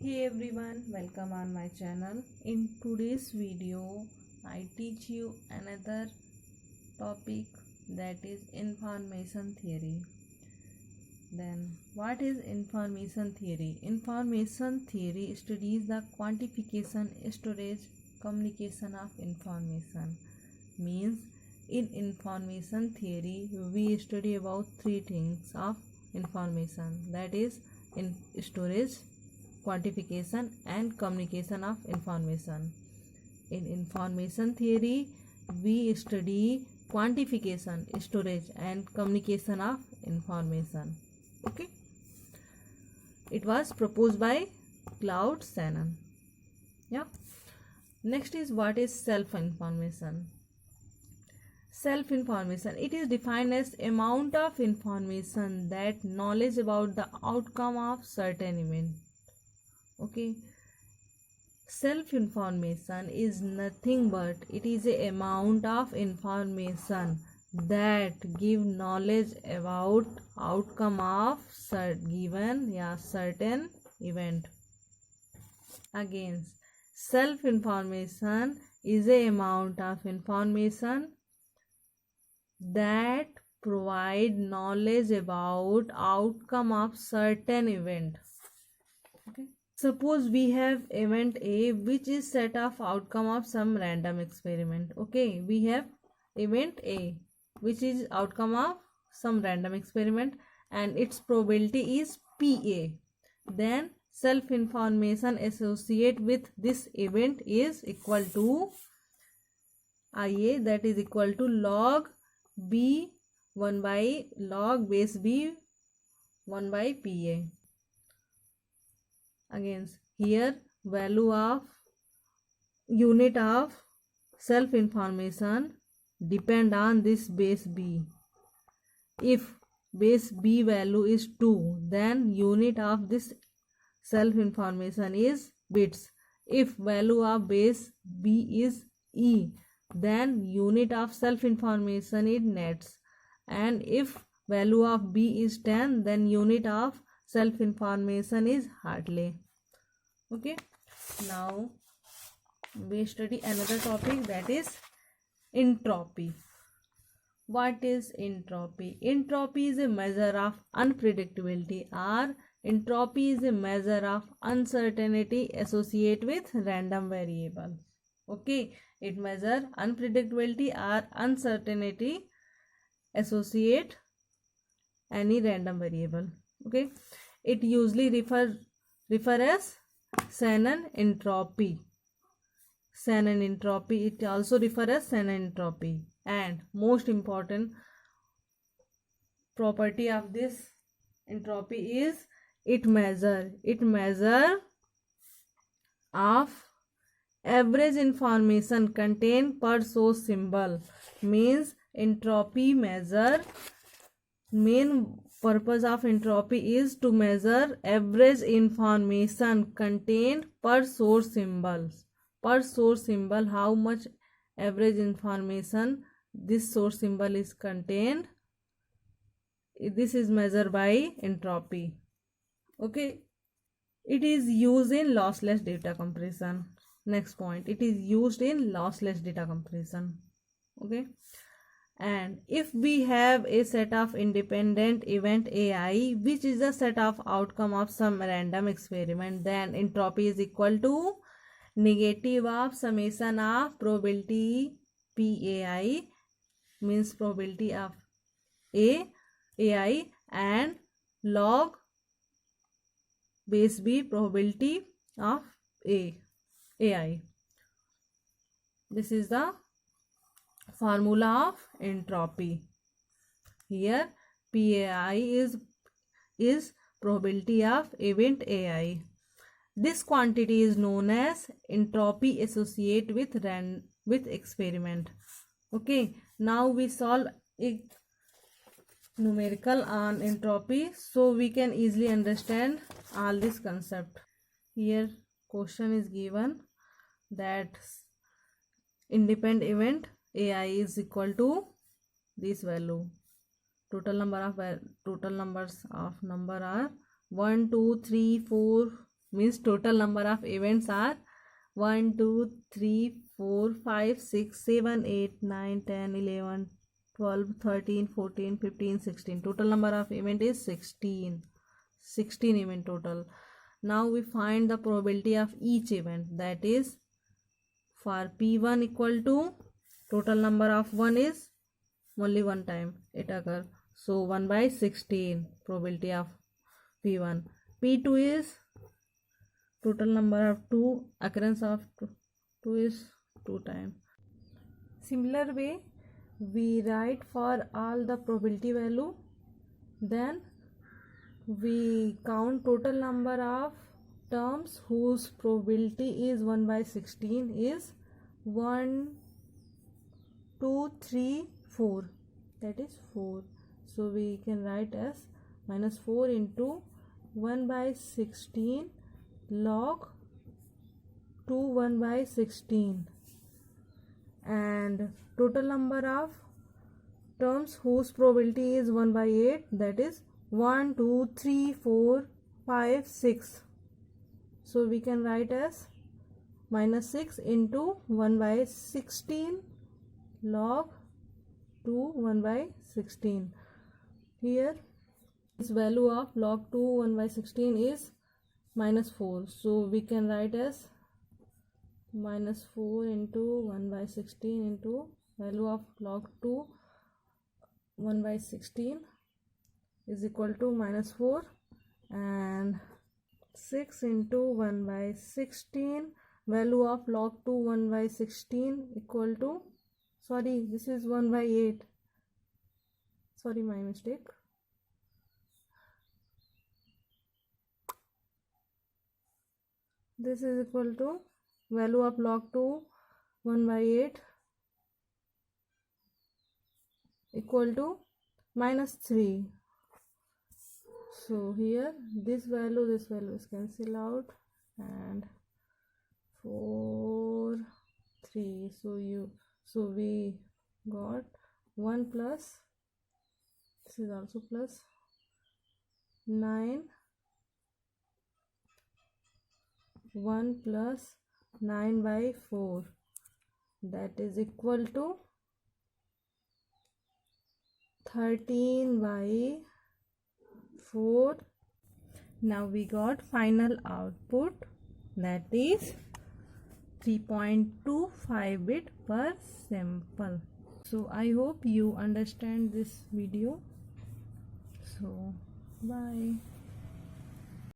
Hey everyone, welcome on my channel. In today's video, I teach you another topic, that is information theory. Then, what is information theory? Information theory studies the quantification, storage, communication of information. Means, in information theory, we study about three things of information, that is in storage, quantification and communication of information. In information theory, we study quantification, storage and communication of information. Okay, it was proposed by Claude Shannon. Yeah. Next is, what is self-information? Self-information, it is defined as amount of information that knowledge about the outcome of certain event. Okay, self-information is nothing but it is a amount of information that give knowledge about outcome of certain event. Again, self-information is a amount of information that provide knowledge about outcome of certain event. Okay. Suppose we have event A, which is set of outcome of some random experiment. Okay, we have event A, which is outcome of some random experiment, and its probability is PA. Then self-information associated with this event is equal to IA, that is equal to log B 1 by log base B 1 by PA. Again, here value of unit of self information depend on this base B. If base B value is 2, then unit of this self information is bits. If value of base B is E, then unit of self information is nets. And if value of B is 10, then unit of self information is Hartley. Okay, now we study another topic, that is entropy. What is entropy? Entropy is a measure of unpredictability, or entropy is a measure of uncertainty associated with random variables. Okay, it measures unpredictability or uncertainty associate any random variable. Okay, it usually refer as Shannon entropy. Shannon entropy, it also refers as Shannon entropy. And most important property of this entropy is it measure of average information contained per source symbol. Means entropy measure, main purpose of entropy is to measure average information contained per source symbols. Per source symbol, how much average information this source symbol is contained, this is measured by entropy. Okay, it is used in lossless data compression. Next point, it is used in lossless data compression. Okay, and if we have a set of independent event AI, which is a set of outcome of some random experiment, then entropy is equal to negative of summation of probability PAI, means probability of AI, and log base B probability of AI. This is the formula of entropy. Here PAI is probability of event AI. This quantity is known as entropy associated with experiment. Okay, now we solve a numerical on entropy, so we can easily understand all this concept. Here question is given that independent event AI is equal to this value. Total numbers of number are 1 2 3 4 means total number of events are 1 2 3 4 5 6 7 8 9 10 11 12 13 14 15 16. Total number of event is 16 event total. Now we find the probability of each event, that is for P1 equal to total number of 1 is only one time it occur, so 1 by 16 probability of P1. P2 is total number of 2, occurrence of 2 is 2 times. Similar way we write for all the probability value, then we count total number of terms whose probability is 1 by 16 is 1 2 3 4, that is 4. So we can write as minus 4 into 1 by 16 log 2 1 by 16, and total number of terms whose probability is 1 by 8, that is 1 2 3 4 5 6. So we can write as minus 6 into 1 by 16 log 2 1 by 16. Here this value of log 2 1 by 16 is minus 4, so we can write as minus 4 into 1 by 16 into value of log 2 1 by 16 is equal to minus 4, and 6 into 1 by 16 value of log 2 1 by 16 equal to, sorry, this is 1 by 8, sorry, my mistake. This is equal to value of log 2 1 by 8 equal to minus 3. So here this value is cancel out, and 4 3, so we got 1 plus, this is also plus 9, 1 plus 9 by 4, that is equal to 13 by 4. Now we got final output, that is 3.25 bit per sample. So I hope you understand this video. So bye.